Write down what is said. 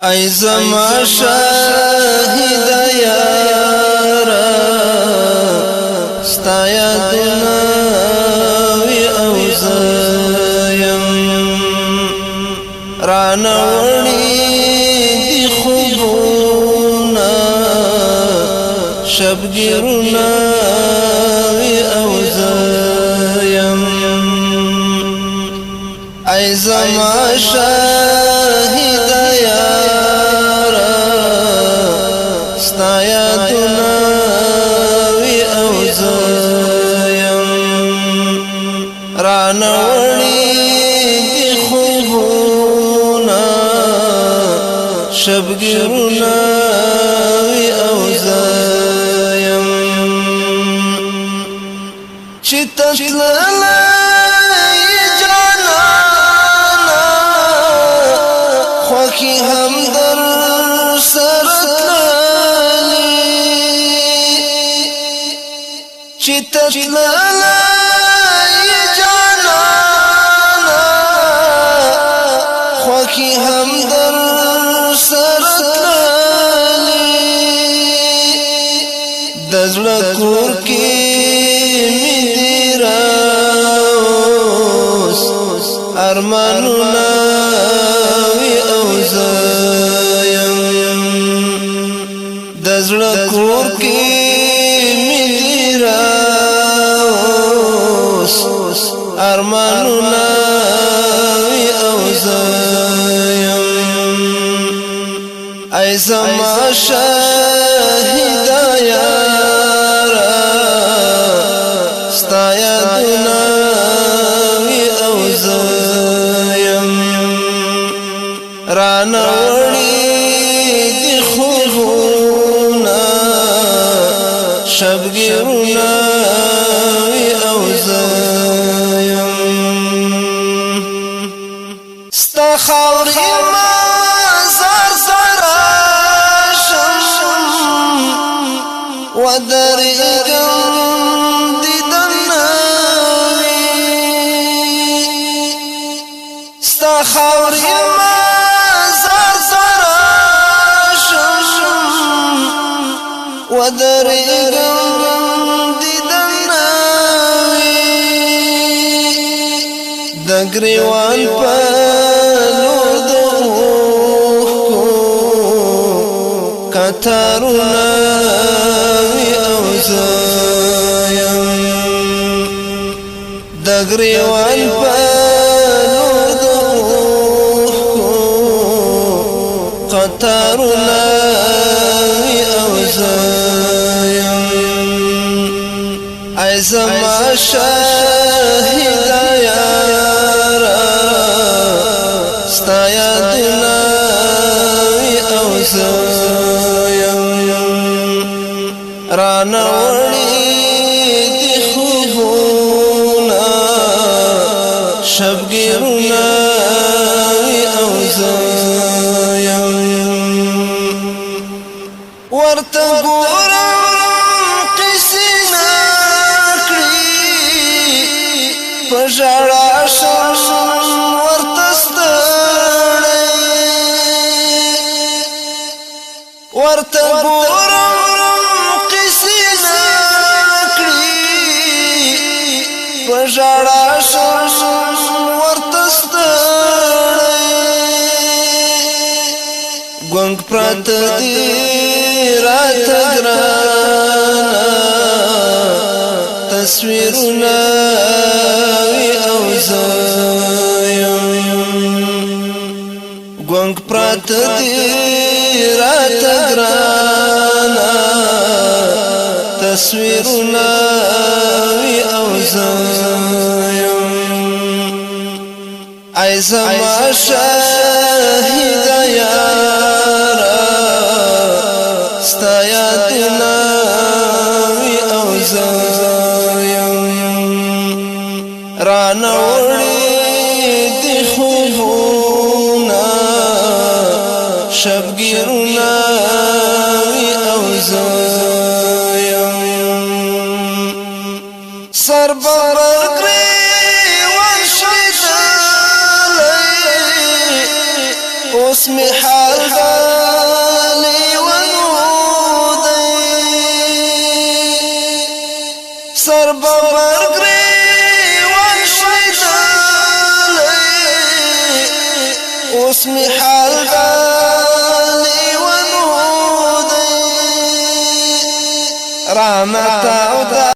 ای زما شاهد یارا ستا یادونه وی او زیم رانه وړي دي خوبونه شبګیرونه وی او زیم ای زما شاهد یارا ستا یادونه وی او زیم رانه وړي دي خوبونه شبګیرونه وی او زیم چې تتللی خوخي هم در سرتللی چې تتللی جانانا خوخي هم در سرتللی د زړه کور کې مې دی راوس ارمانونه د زړه کور کې مې دی راوس ارمانونه وی او زیم ای زما شاهد یارا ستا یادونه وی او زیم رانه وړي دي خوبونه شبګیرونه وی او زیم ستا خاورې مزار سره شم ودرېږم دیدن وي ستا خاورې ودرېږم دیدن وي د ګریوان په لور د اوښکو کتارونه وي او زیم د ګریوان په لور د اوښکو کتارونه ای زما شاهد یارا ستا یادونه وی او زیم رانه وړي دي خوبونه شبګیرونه وی او زیم ورته ګورم ژړا شم ورته ستړی ورته ګورم قیسې نه کړي په ژړا شم ورته ستړی ګونګ پراته دي راته ګرانه تصویرونه ګونګ پراته دي راته ګرانه تصویرونه وی او زیم ای زما شاهد یارا ستا یادونه وی او زیم رانه وړي دي خوبونه شبګیرونه وی او زیم سر برګري وشیدلی اوس اوس می حال دالی ونو دی سر ببر گریوان شیدالی اوس می حال دالی ونو دی رانتا